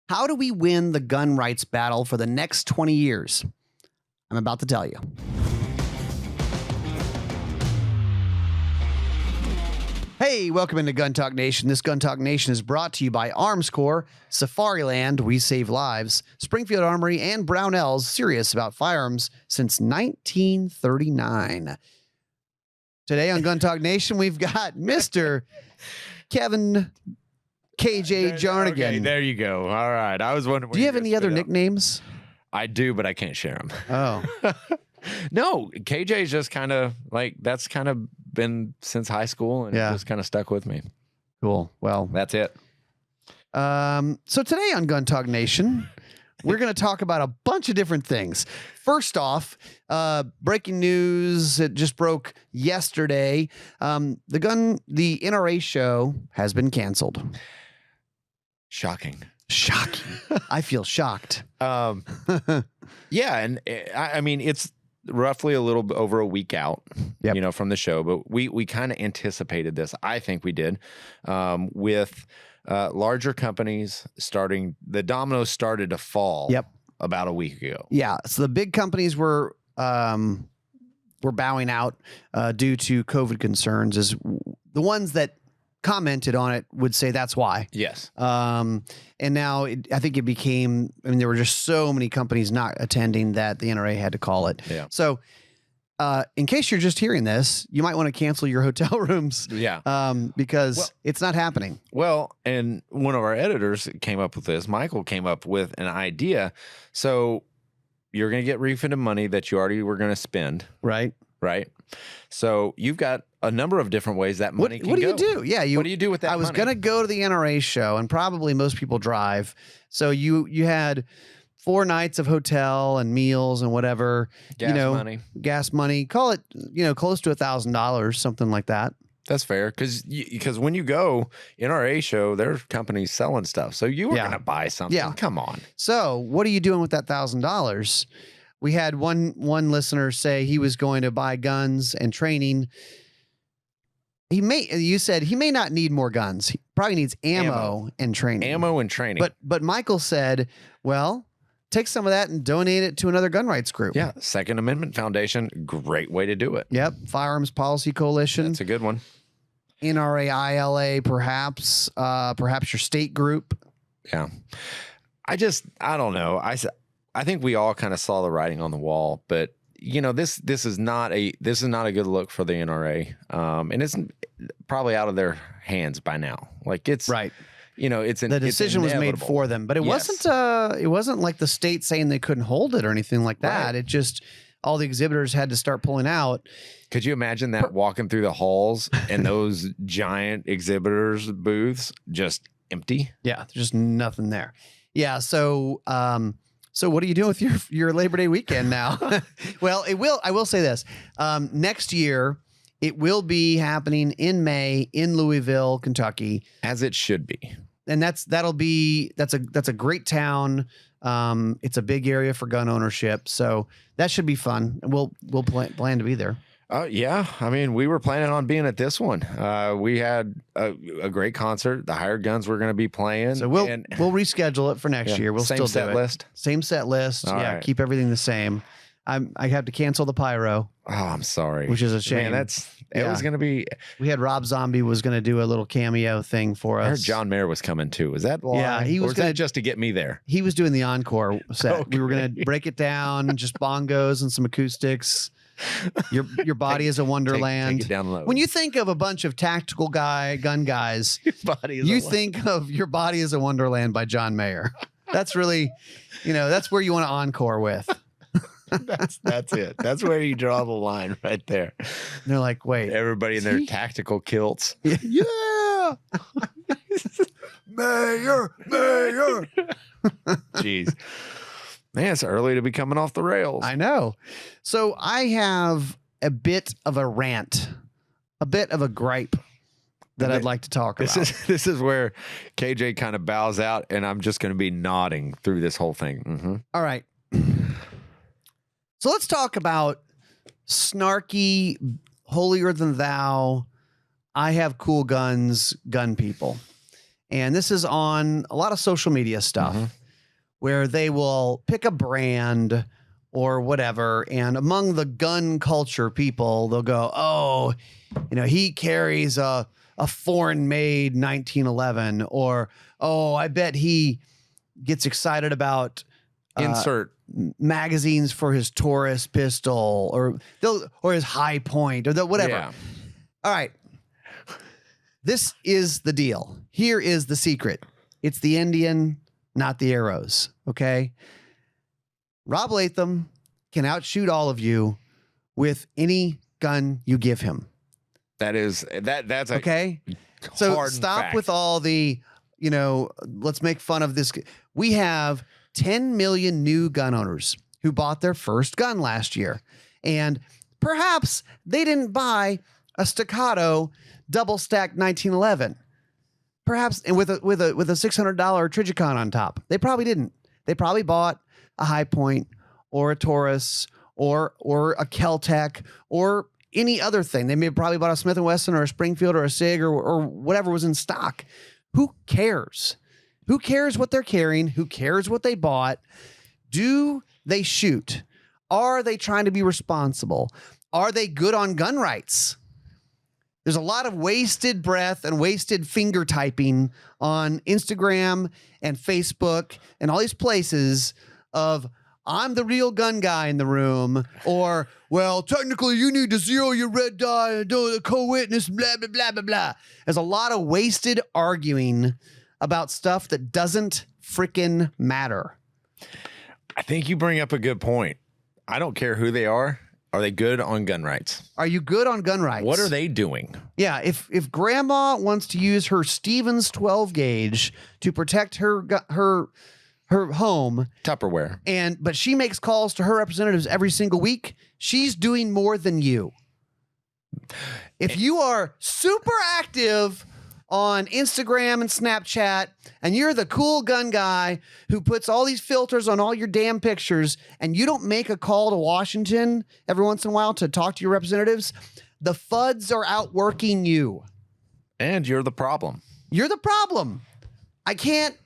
How do we win the gun rights battle for the next 20 years? I'm about to tell you. Hey, welcome into Gun Talk Nation. This Gun Talk Nation is brought to you by Armscor, Safariland, We Save Lives, Springfield Armory, and Brownells, serious about firearms since 1939. Today on Gun Talk Nation, we've got Mr. Kevin KJ Jarnagin. Okay, there you go. All right. I was wondering. Do you have any other nicknames? I do, but I can't share them. Oh. No, KJ is just kind of like, that's kind of been since high school and just kind of stuck with me. Cool. Well, that's it. So today on Gun Talk Nation, we're going to talk about a bunch of different things. First off, breaking news. It just broke yesterday. The NRA show has been canceled. Shocking. I feel shocked. Yeah. And I mean, it's roughly a little bit over a week out, from the show, but we kind of anticipated this. I think we did, with larger companies starting, the dominoes started to fall about a week ago. Yeah. So the big companies were bowing out due to COVID concerns. Is the ones that commented on it would say that's why. Yes. And now I think it became, there were just so many companies not attending that the NRA had to call it. Yeah. So in case you're just hearing this, you might want to cancel your hotel rooms. Yeah. Because it's not happening. Well, and one of our editors came up with this. Michael came up with an idea. So you're going to get refunded money that you already were going to spend. Right. Right. So you've got a number of different ways that money can go. What do you do? Yeah. What do you do with that money? I was going to go to the NRA show, and probably most people drive. So you had 4 nights of hotel and meals and whatever. Gas money. Call it, close to $1,000, something like that. That's fair. Because when you go NRA show, there's companies selling stuff. So you were going to buy something. Yeah. Come on. So what are you doing with that $1,000? We had one listener say he was going to buy guns and training. You said he may not need more guns. He probably needs ammo and training. Ammo and training. But Michael said, well, take some of that and donate it to another gun rights group. Yeah. Second Amendment Foundation, great way to do it. Yep. Firearms Policy Coalition. That's a good one. NRA ILA, perhaps your state group. Yeah. I don't know. I think we all kind of saw the writing on the wall, but this is not a good look for the NRA. And it's probably out of their hands by now. Like it's right. The decision was made for them, but it wasn't like the state saying they couldn't hold it or anything like that. Right. It just, all the exhibitors had to start pulling out. Could you imagine that walking through the halls and those giant exhibitors booths just empty? Yeah. There's just nothing there. Yeah. So what are you doing with your Labor Day weekend now? Well, I will say this. Next year, it will be happening in May in Louisville, Kentucky. As it should be. And that's a great town. It's a big area for gun ownership. So that should be fun. We'll plan to be there. Yeah. I mean, we were planning on being at this one. We had a great concert. The hired guns were going to be playing. So we'll reschedule it for next year. We'll still set list. Same set list. All right. Keep everything the same. I have to cancel the pyro. Oh, I'm sorry. Which is a shame. Man, it was going to be. We had Rob Zombie was going to do a little cameo thing for us. I heard John Mayer was coming too. Is that why? Yeah, he was. Or was that just to get me there? He was doing the encore set. Okay. We were going to break it down, just bongos and some acoustics. Your body is a wonderland. Take it down low. When you think of a bunch of tactical gun guys, you think of Your Body is a Wonderland by John Mayer. That's really, that's where you want to encore with. That's it. That's where you draw the line right there. And they're like, wait. Everybody in their tactical kilts. Yeah. Mayor. Jeez. Man, it's early to be coming off the rails. I know. So I have a bit of a rant, a bit of a gripe that I'd like to talk about. This is where KJ kind of bows out, and I'm just going to be nodding through this whole thing. Mm-hmm. All right. So let's talk about snarky, holier than thou, I have cool guns, gun people. and this is on a lot of social media stuff, where they will pick a brand or whatever, and among the gun culture people, they'll go, oh, he carries a foreign-made 1911, or, oh, I bet he gets excited about insert magazines for his Taurus pistol, or his High Point, or whatever. Yeah. All right. This is the deal. Here is the secret. It's the Indian, not the arrows. Okay. Rob Latham can outshoot all of you with any gun you give him. That's okay. So stop fact. with all the, let's make fun of this. We have 10 million new gun owners who bought their first gun last year. And perhaps they didn't buy a staccato double stacked 1911. Perhaps with a $600 Trijicon on top. They probably didn't. They probably bought a High Point or a Taurus or a Kel-Tec or any other thing. They may have probably bought a Smith & Wesson or a Springfield or a SIG or whatever was in stock. Who cares? Who cares what they're carrying? Who cares what they bought? Do they shoot? Are they trying to be responsible? Are they good on gun rights? There's a lot of wasted breath and wasted finger typing on Instagram and Facebook and all these places of, I'm the real gun guy in the room, or, well, technically you need to zero your red dye and do the co-witness, blah, blah, blah, blah, blah. There's a lot of wasted arguing about stuff that doesn't freaking matter. I think you bring up a good point. I don't care who they are. Are they good on gun rights? Are you good on gun rights? What are they doing? Yeah, if grandma wants to use her Stevens 12 gauge to protect her home, Tupperware, but she makes calls to her representatives every single week, she's doing more than you. If you are super active on Instagram and Snapchat, and you're the cool gun guy who puts all these filters on all your damn pictures, and you don't make a call to Washington every once in a while to talk to your representatives, the FUDs are outworking you. And you're the problem. You're the problem. I can't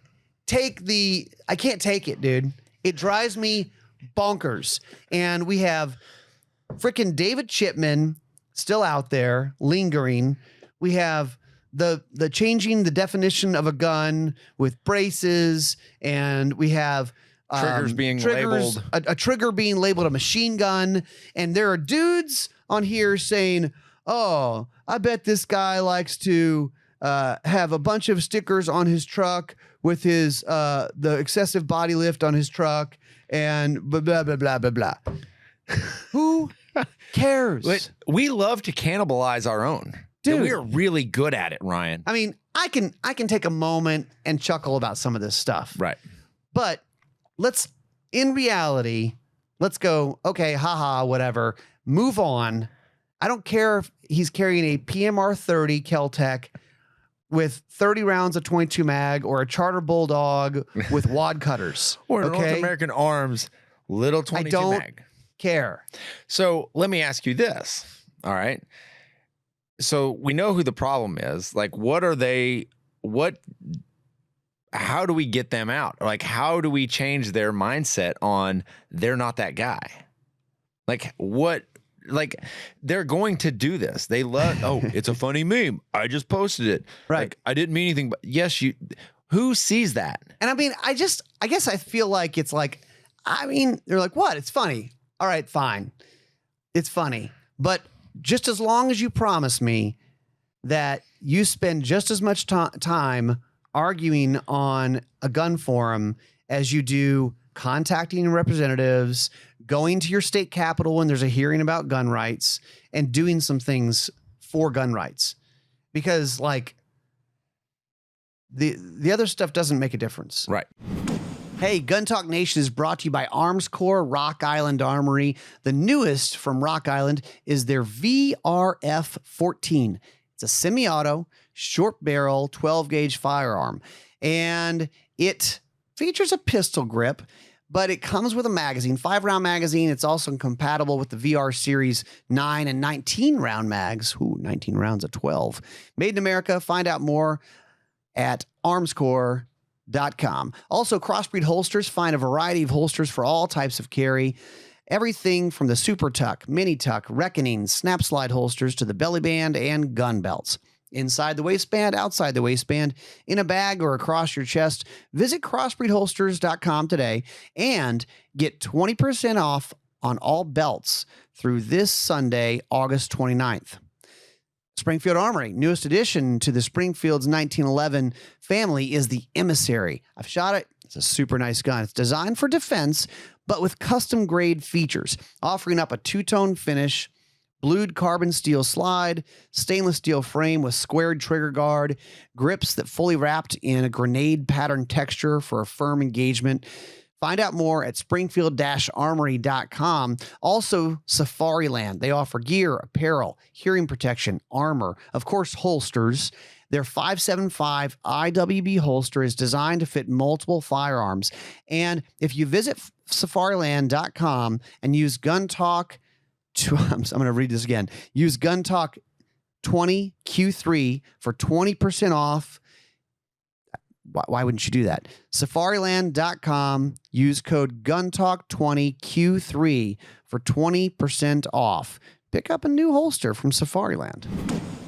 take it, dude. It drives me bonkers. And we have freaking David Chipman still out there lingering. We have the changing the definition of a gun with braces, and we have triggers being labeled a trigger being labeled a machine gun, and there are dudes on here saying, oh, I bet this guy likes to have a bunch of stickers on his truck with his the excessive body lift on his truck and blah blah blah blah blah blah. Who cares? But we love to cannibalize our own. Dude, we are really good at it, Ryan. I mean, I can take a moment and chuckle about some of this stuff. Right. But in reality, let's go, okay, haha, whatever. Move on. I don't care if he's carrying a PMR 30 Kel-Tec with 30 rounds of 22 mag or a Charter Bulldog with wad cutters. Or an North American Arms little 22 mag. I don't care. So let me ask you this. All right. So we know who the problem is. Like, how do we get them out? Like, how do we change their mindset on they're not that guy? Like, they're going to do this. They love, oh, it's a funny meme. I just posted it. Right. Like, I didn't mean anything, but yes, who sees that? And I mean, I guess I feel like it's like, I mean, they're like, what? It's funny. All right, fine. It's funny. But just as long as you promise me that you spend just as much time arguing on a gun forum as you do contacting representatives, going to your state capitol when there's a hearing about gun rights, and doing some things for gun rights. Because, like, the other stuff doesn't make a difference. Right. Hey, Gun Talk Nation is brought to you by Armscor Rock Island Armory. The newest from Rock Island is their VRF-14. It's a semi-auto, short barrel, 12-gauge firearm. And it features a pistol grip, but it comes with a magazine, 5-round magazine. It's also compatible with the VR Series 9 and 19-round mags. Ooh, 19 rounds of 12. Made in America. Find out more at armscor.com. Also, Crossbreed Holsters. Find a variety of holsters for all types of carry. Everything from the Super Tuck, Mini Tuck, Reckoning, Snap Slide holsters to the belly band and gun belts. Inside the waistband, outside the waistband, in a bag or across your chest. Visit crossbreedholsters.com today and get 20% off on all belts through this Sunday, August 29th. Springfield Armory, newest addition to the Springfield's 1911 family is the Emissary. I've shot it. It's a super nice gun. It's designed for defense, but with custom grade features, offering up a two-tone finish, blued carbon steel slide, stainless steel frame with squared trigger guard, grips that fully wrapped in a grenade pattern texture for a firm engagement. Find out more at springfield-armory.com. Also, Safariland. They offer gear, apparel, hearing protection, armor, of course, holsters. Their 575 IWB holster is designed to fit multiple firearms. And if you visit Safariland.com and use Gun Talk, I'm going to read this again. Use Gun Talk 20 Q3 for 20% off. Why wouldn't you do that? Safariland.com. Use code GUNTALK20 Q3 for 20% off. Pick up a new holster from Safariland.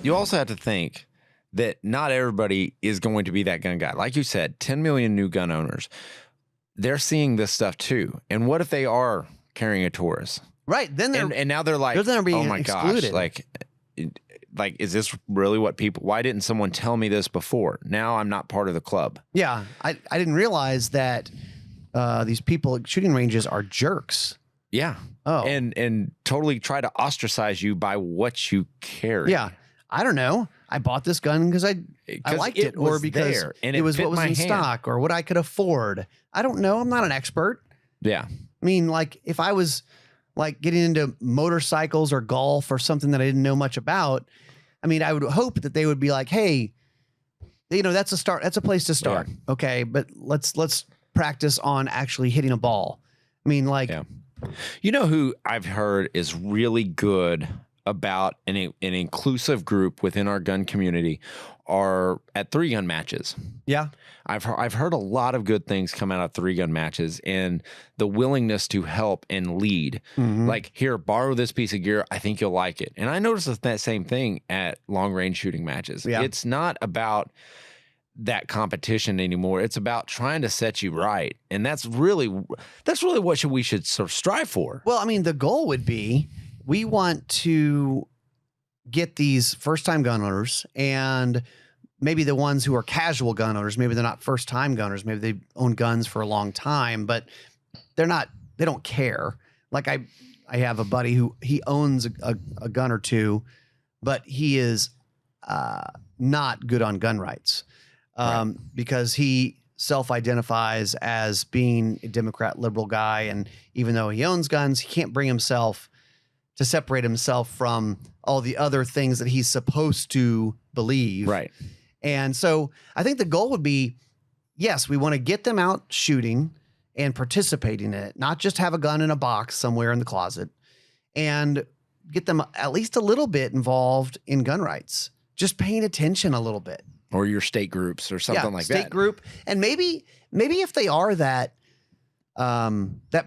You also have to think that not everybody is going to be that gun guy. Like you said, 10 million new gun owners. They're seeing this stuff too. And what if they are carrying a Taurus? Right. Then they're and now they're like, being oh my excluded. gosh, like, is this really what people, why didn't someone tell me this before? Now I'm not part of the club. Yeah. I didn't realize that these people at shooting ranges are jerks. Yeah. Oh. And totally try to ostracize you by what you carry. Yeah. I don't know. I bought this gun because I liked it, or because there, and it was what was in hand. stock, or what I could afford. I don't know. I'm not an expert. Yeah. I mean, like, if I was like getting into motorcycles or golf or something that I didn't know much about, I mean, I would hope that they would be like, hey, you know, that's a start. That's a place to start. Yeah. Okay. But let's practice on actually hitting a ball. I mean, like, yeah. You know who I've heard is really good about an inclusive group within our gun community are at 3-gun matches. Yeah. I've heard a lot of good things come out of 3-gun matches, and the willingness to help and lead. Mm-hmm. Like, here, borrow this piece of gear. I think you'll like it. And I noticed that same thing at long range shooting matches. Yeah. It's not about that competition anymore. It's about trying to set you right. And that's really what we should sort of strive for. Well, I mean, the goal would be, we want to get these first-time gun owners, and maybe the ones who are casual gun owners, maybe they're not first-time gunners, maybe they own guns for a long time, but they don't care. Like, I have a buddy who he owns a gun or two, but he is not good on gun rights because he self-identifies as being a Democrat liberal guy, and even though he owns guns, he can't bring himself to separate himself from all the other things that he's supposed to believe. Right. And so I think the goal would be, yes, we want to get them out shooting and participating in it, not just have a gun in a box somewhere in the closet, and get them at least a little bit involved in gun rights, just paying attention a little bit. Or your state groups or something like that. State group. And maybe if they are that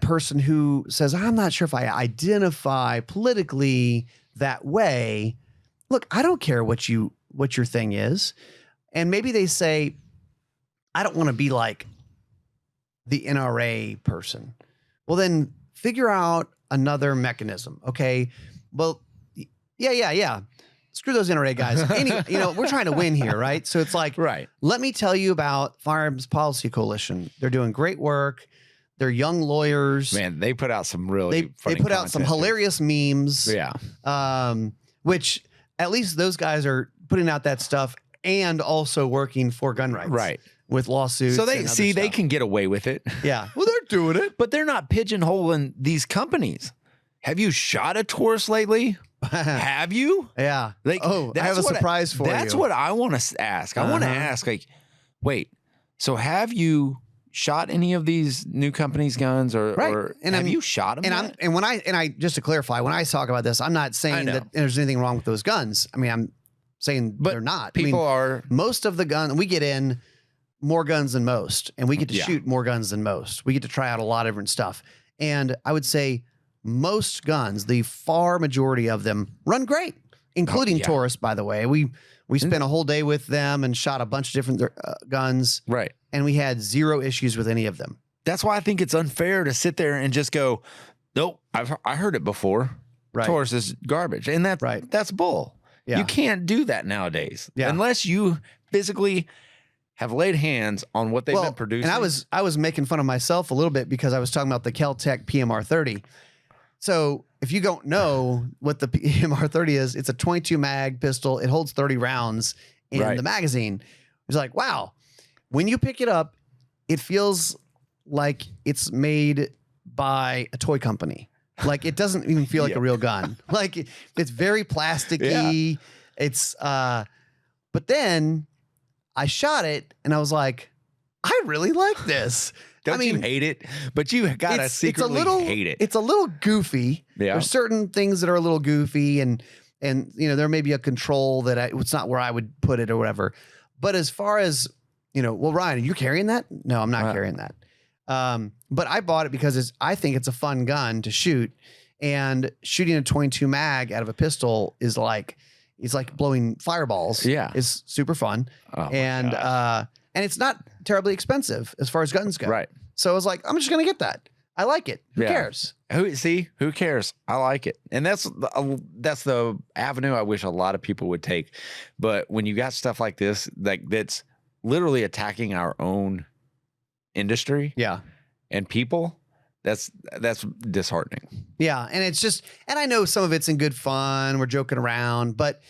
person who says, I'm not sure if I identify politically that way. Look, I don't care what your thing is. And maybe they say, I don't want to be like the NRA person. Well, then figure out another mechanism. Okay. Well, yeah. Screw those NRA guys. We're trying to win here, right? So it's like, right. Let me tell you about Firearms Policy Coalition. They're doing great work. They're young lawyers. Man, they put out some really funny They put out some hilarious memes. Yeah. Which at least those guys are putting out that stuff and also working for gun rights. Right. With lawsuits. So they can get away with it. Yeah. Well, they're doing it. But they're not pigeonholing these companies. Have you shot a Taurus lately? Have you? Yeah. Like, I have a surprise for you. That's what I want to ask. I want to ask, like, wait, so have you shot any of these new companies' guns, or have you shot them? And I just to clarify, when I talk about this, I'm not saying that there's anything wrong with those guns. I mean, I'm saying they're not. People are. Most of the gun we get in, more guns than most, and we get to shoot more guns than most. We get to try out a lot of different stuff. And I would say most guns, the far majority of them, run great, including Taurus, by the way. We spent a whole day with them and shot a bunch of different guns. Right. And we had zero issues with any of them. That's why I think it's unfair to sit there and just go, nope, I heard it before. Right. Taurus is garbage. And that's bull. Yeah. You can't do that nowadays. Yeah. Unless you physically have laid hands on what they've been producing. And I was making fun of myself a little bit because I was talking about the Kel-Tec PMR 30. So if you don't know what the PMR 30 is, it's a 22 mag pistol. It holds 30 rounds in the magazine. It's like, wow, when you pick it up, it feels like it's made by a toy company. Like it doesn't even feel like a real gun. Like it's very plasticky. Yeah. It's but then I shot it and I was like, I really like this. Don't you hate it? But you gotta secretly hate it. It's a little goofy. Yeah. There's certain things that are a little goofy, and you know, there may be a control that it's not where I would put it or whatever. But as far as, you know, well, Ryan, are you carrying that? No, I'm not carrying that. But I bought it because I think it's a fun gun to shoot, and shooting a 22 mag out of a pistol is like, it's like blowing fireballs. Yeah. It's super fun. Oh, and it's not terribly expensive as far as guns go. Right. So I was like, I'm just going to get that. I like it. Who cares? Who cares? I like it. And that's the avenue I wish a lot of people would take. But when you got stuff like this, like that's literally attacking our own industry. Yeah. And people, that's disheartening. Yeah. And it's just, and I know some of it's in good fun. We're joking around, but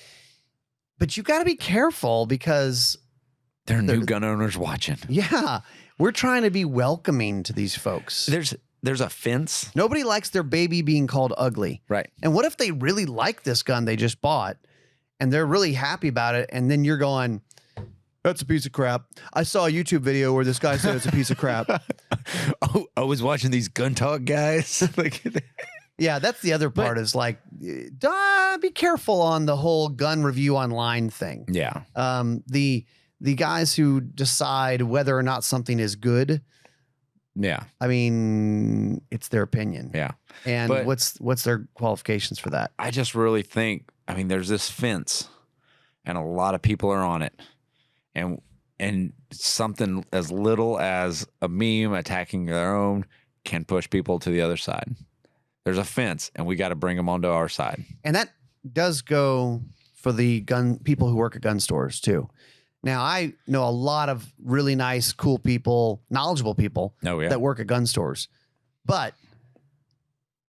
you got to be careful because there are new gun owners watching. Yeah. We're trying to be welcoming to these folks. There's a fence. Nobody likes their baby being called ugly. Right. And what if they really like this gun they just bought and they're really happy about it, and then you're going, that's a piece of crap. I saw a YouTube video where this guy said it's a piece of crap. Oh, I was watching these gun talk guys. Yeah, that's the other part is like, be careful on the whole gun review online thing. Yeah. The guys who decide whether or not something is good. Yeah. I mean, it's their opinion. Yeah. And but what's their qualifications for that? I just really think, I mean, there's this fence and a lot of people are on it. And something as little as a meme attacking their own can push people to the other side. There's a fence and we got to bring them onto our side. And that does go for the people who work at gun stores too. Now, I know a lot of really nice, cool people, knowledgeable people that work at gun stores. But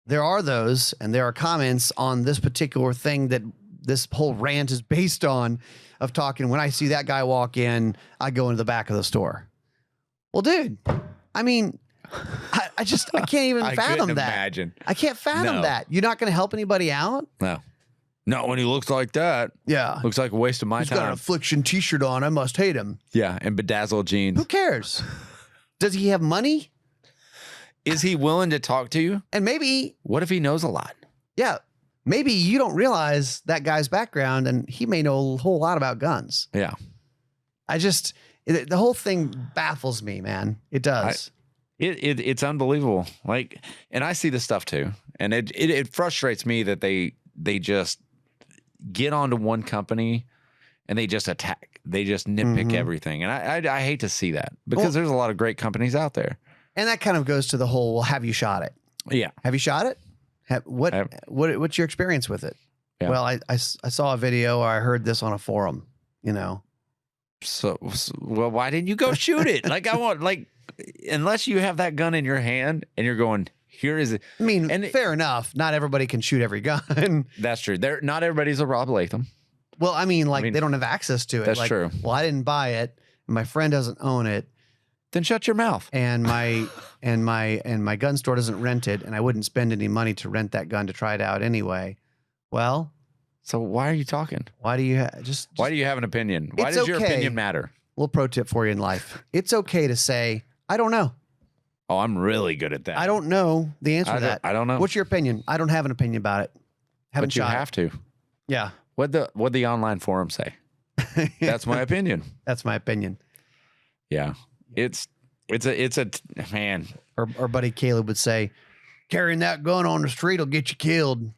there are those, and there are comments on this particular thing that this whole rant is based on, of talking, when I see that guy walk in, I go into the back of the store. Well, dude, I mean, I can't even fathom that. Imagine. I can't fathom that. You're not going to help anybody out? No. Not when he looks like that. Yeah. Looks like a waste of my time. He's got an Affliction t-shirt on. I must hate him. Yeah, and bedazzled jeans. Who cares? Does he have money? Is he willing to talk to you? And maybe... What if he knows a lot? Yeah. Maybe you don't realize that guy's background, and he may know a whole lot about guns. Yeah. The whole thing baffles me, man. It does. It's unbelievable. Like, and I see this stuff too. And it frustrates me that they just get onto one company and they just attack. They just nitpick everything. And I hate to see that because there's a lot of great companies out there. And that kind of goes to the whole, well, have you shot it? Yeah. Have you shot it? What's your experience with it? Yeah. Well, I saw a video, or I heard this on a forum, you know. So well, why didn't you go shoot it? Unless you have that gun in your hand and you're going, here is it. I mean, fair enough. Not everybody can shoot every gun. That's true. Not everybody's a Rob Latham. Well, I mean, they don't have access to it. That's true. Well, I didn't buy it, and my friend doesn't own it. Then shut your mouth. And my gun store doesn't rent it, and I wouldn't spend any money to rent that gun to try it out anyway. Well, so why are you talking? Why do you why do you have an opinion? Why does your opinion matter? Little pro tip for you in life. It's okay to say, I don't know. Oh, I'm really good at that. I don't know the answer to that. I don't know. What's your opinion? I don't have an opinion about it. But you have to. Yeah. What'd the online forum say? That's my opinion. That's my opinion. Yeah. It's a man. Our buddy Caleb would say, carrying that gun on the street will get you killed.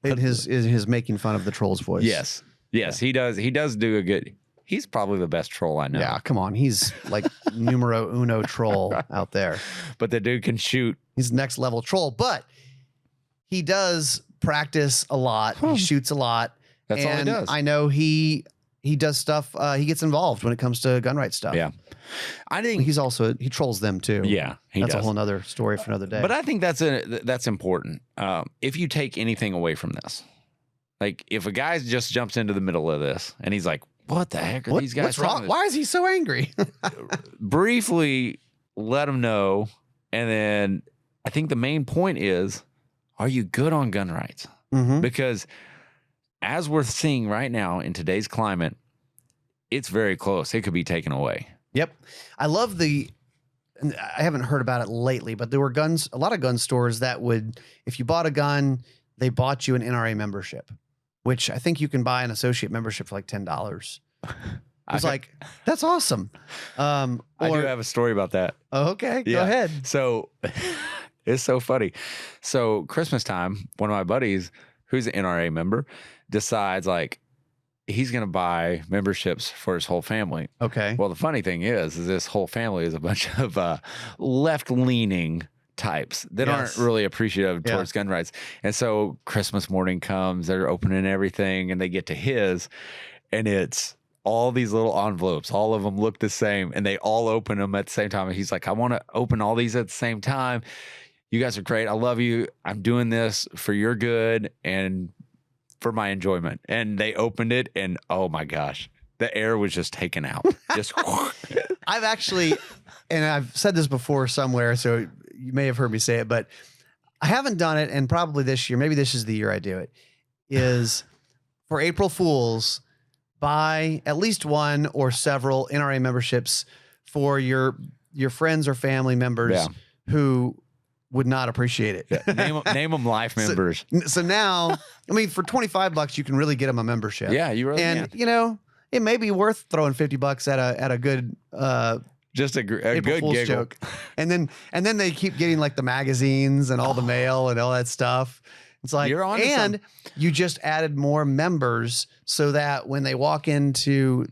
In his making fun of the troll's voice. Yes. Yes, yeah. He does do a good. He's probably the best troll I know. Yeah, come on. He's like numero uno troll out there. But the dude can shoot. He's next level troll, but he does practice a lot. He shoots a lot. That's all he does. I know he does stuff. He gets involved when it comes to gun rights stuff. Yeah. I think he trolls them too. Yeah. That's a whole nother story for another day. But I think that's important. If you take anything away from this, like if a guy just jumps into the middle of this and he's like, what the heck are these guys what's wrong? Why is he so angry? Briefly let him know. And then I think the main point is, are you good on gun rights? Mm-hmm. Because as we're seeing right now in today's climate, it's very close. It could be taken away. Yep. I love I haven't heard about it lately, but there were a lot of gun stores that would, if you bought a gun, they bought you an NRA membership, which I think you can buy an associate membership for like $10. It's like, that's awesome. I do have a story about that. Oh, okay. Yeah. Go ahead. So it's so funny. So Christmas time, one of my buddies who's an NRA member decides like, he's going to buy memberships for his whole family. Okay. Well, the funny thing is this whole family is a bunch of left-leaning types that aren't really appreciative towards gun rights. And so Christmas morning comes, they're opening everything, and they get to his, and it's all these little envelopes. All of them look the same, and they all open them at the same time. And he's like, I want to open all these at the same time. You guys are great. I love you. I'm doing this for your good and for my enjoyment. And they opened it, and oh my gosh, the air was just taken out. Just I've actually, and I've said this before somewhere, so you may have heard me say it, but I haven't done it, and probably this year, maybe this is the year I do it, is for April Fools, buy at least one or several NRA memberships for your friends or family members who would not appreciate it. Yeah. Name them life members. So now, I mean, for $25, you can really get them a membership. Yeah, you really can. You know, it may be worth throwing $50 at a good just a good Fool's giggle joke. And then they keep getting like the magazines and all the mail and all that stuff. It's like, and you just added more members so that when they walk into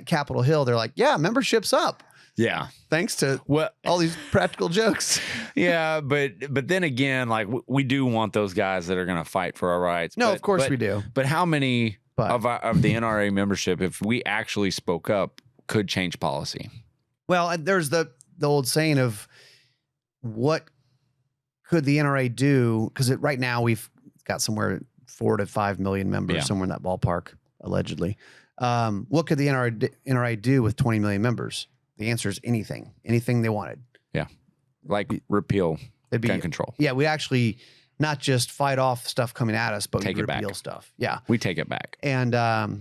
Capitol Hill, they're like, yeah, membership's up. Yeah. Thanks to all these practical jokes. Yeah. But then again, like we do want those guys that are going to fight for our rights. No, of course we do. But how many of the NRA membership, if we actually spoke up, could change policy? Well, there's the old saying of what could the NRA do? Because right now we've got somewhere 4 to 5 million members, somewhere in that ballpark, allegedly. What could the NRA do with 20 million members? The answer is anything they wanted. Yeah. Like repeal gun control. Yeah. We actually not just fight off stuff coming at us, but we repeal stuff. Yeah. We take it back. And a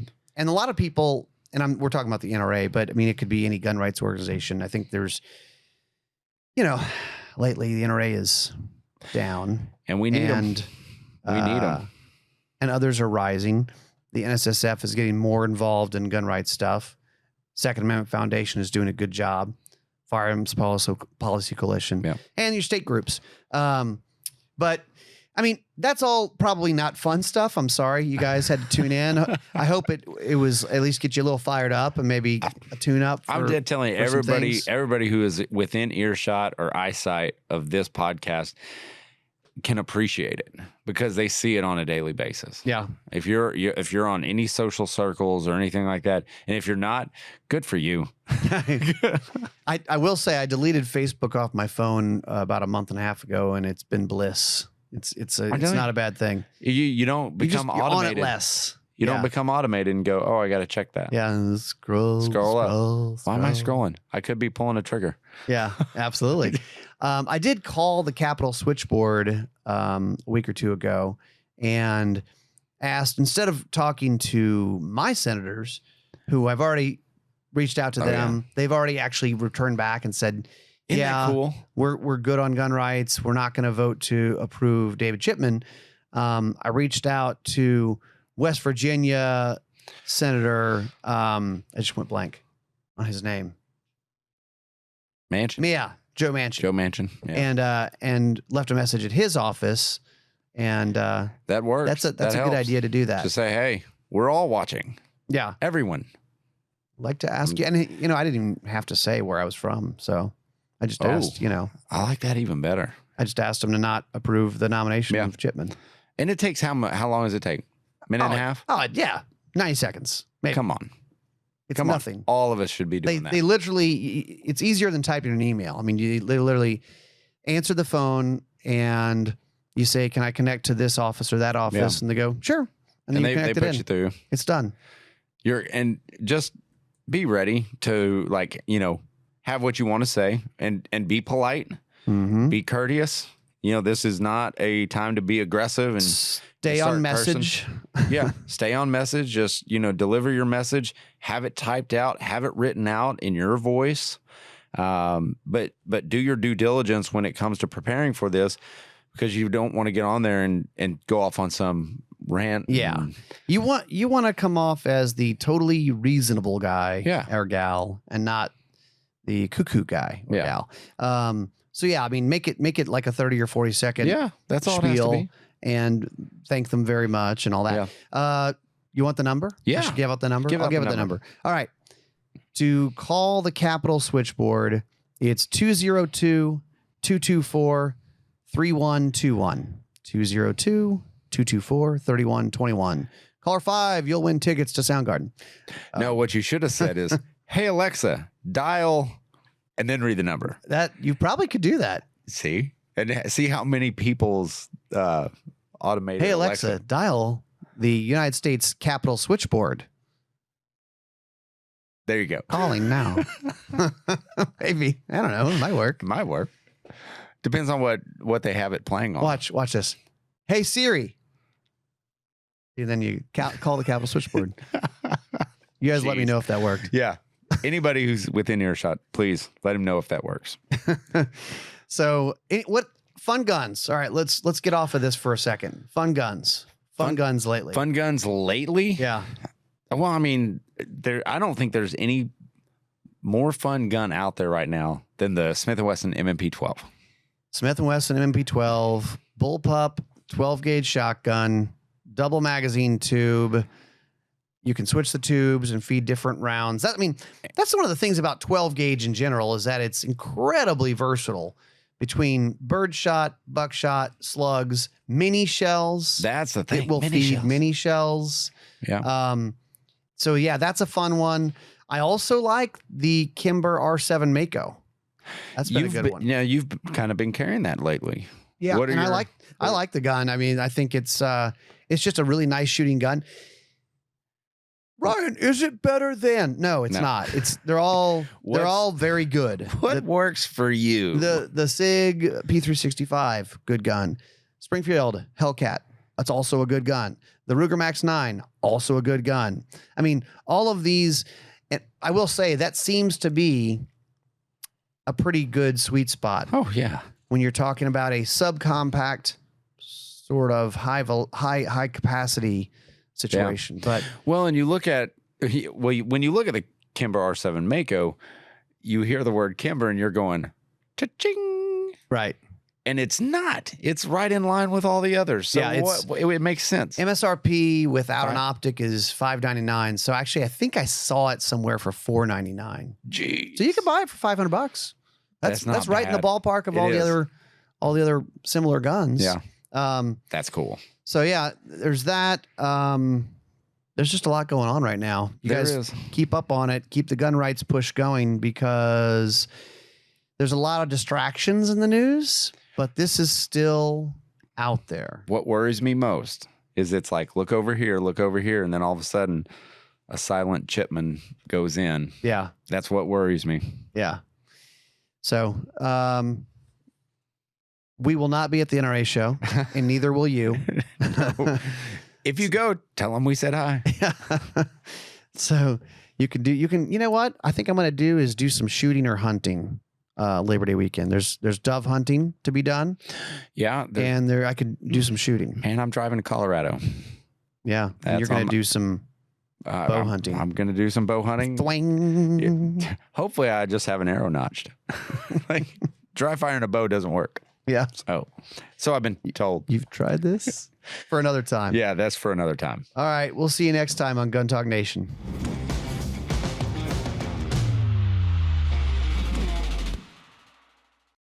lot of people, and we're talking about the NRA, but I mean, it could be any gun rights organization. I think there's, lately the NRA is down. And we need them. We need them. And others are rising. The NSSF is getting more involved in gun rights stuff. Second Amendment Foundation is doing a good job. Firearms Policy Coalition. Yeah. And your state groups. But I mean, that's all probably not fun stuff. I'm sorry you guys had to tune in. I hope it was at least get you a little fired up and maybe a tune up. I'm dead telling you, everybody who is within earshot or eyesight of this podcast can appreciate it because they see it on a daily basis. Yeah. If you're on any social circles or anything like that, and if you're not, good for you. I will say I deleted Facebook off my phone about a month and a half ago, and it's been bliss. It's not a bad thing. You don't become automated. You're on it less. You don't become automated and go, oh, I got to check that. Yeah, and scroll up. Why am I scrolling? I could be pulling a trigger. Yeah, absolutely. I did call the Capitol switchboard a week or two ago and asked, instead of talking to my senators, who I've already reached out to them, they've already actually returned back and said, Isn't that cool? We're good on gun rights. We're not going to vote to approve David Chipman. I reached out to West Virginia Senator, I just went blank on his name. Manchin. Yeah, Joe Manchin. Joe Manchin. Yeah. And left a message at his office, and that works. That's a good idea to do that. To say, hey, we're all watching. Yeah, everyone. Like to ask you, and I didn't even have to say where I was from, so I just asked. I like that even better. I just asked him to not approve the nomination of Chipman. And it takes how long does it take? Minute and a half? Oh yeah, 90 seconds. Maybe. Come on. It's nothing. On. All of us should be doing that. They literally, it's easier than typing an email. I mean, they literally answer the phone and you say, "Can I connect to this office or that office?" And they go, "Sure." And then they put you through. It's done. And just be ready to have what you want to say and be polite, be courteous. This is not a time to be aggressive and stay on message. Stay on message. Just, deliver your message, have it typed out, have it written out in your voice. But do your due diligence when it comes to preparing for this, because you don't want to get on there and go off on some rant. Yeah. You want to come off as the totally reasonable guy or gal, and not the cuckoo guy or gal. So yeah, I mean, make it like a 30 or 40 second. Yeah, that's all it has to be. And thank them very much and all that. Yeah. You want the number? Yeah. I should give out the number. I'll give it the number. All right. To call the Capitol switchboard, it's 202-224-3121. 202-224-3121. Caller 5, you'll win tickets to Soundgarden. No, what you should have said is, "Hey Alexa, dial," and then read the number. That you probably could do that. See? And see how many people's automated. Hey Alexa, dial the United States Capitol switchboard. There you go. Calling now. Maybe. I don't know. It might work. Might work. Depends on what they have it playing on. Watch this. Hey Siri. And then you call the Capitol switchboard. You guys let me know if that worked. Yeah. Anybody who's within earshot, please let him know if that works. So what fun guns? All right, let's get off of this for a second. Fun guns. Fun guns lately. Fun guns lately? Yeah. Well, I mean, I don't think there's any more fun gun out there right now than the Smith & Wesson MMP 12. Smith & Wesson MMP 12, bullpup, 12 gauge shotgun, double magazine tube. You can switch the tubes and feed different rounds. That's one of the things about 12 gauge in general, is that it's incredibly versatile between birdshot, buckshot, slugs, mini shells. That's the thing. It will feed mini shells. Yeah. So yeah, that's a fun one. I also like the Kimber R7 Mako. That's been a good one. Yeah, you've kind of been carrying that lately. Yeah, I like the gun. I mean, I think it's just a really nice shooting gun. Ryan, is it better than? No, it's not. They're all very good. What works for you? The SIG P365, good gun. Springfield Hellcat, that's also a good gun. The Ruger Max 9, also a good gun. I mean, all of these, and I will say that seems to be a pretty good sweet spot. Oh yeah, when you're talking about a subcompact sort of high capacity situation. Yeah. But and you look at when you look at the Kimber R7 Mako, you hear the word Kimber and you're going cha-ching, right? And it's not. It's right in line with all the others. So it makes sense. MSRP without an optic is $599. So actually, I think I saw it somewhere for $499. Jeez. So you can buy it for $500. That's right in the ballpark of all the other similar guns. Yeah. That's cool. So yeah, there's that. There's just a lot going on right now. You guys keep up on it. Keep the gun rights push going, because there's a lot of distractions in the news, but this is still out there. What worries me most is it's like, look over here, and then all of a sudden a silent Chipman goes in. Yeah. That's what worries me. Yeah. So, we will not be at the NRA show, and neither will you. No. If you go, tell them we said hi. So you know what I think I'm going to do is do some shooting or hunting Labor Day weekend. There's dove hunting to be done. Yeah. And I could do some shooting. And I'm driving to Colorado. Yeah. And you're going to do some Bow hunting. I'm going to do some bow hunting. Thwing. Hopefully I just have an arrow notched. Like dry firing a bow doesn't work. Yeah. So I've been told. You've tried this? For another time. Yeah, that's for another time. All right. We'll see you next time on Gun Talk Nation.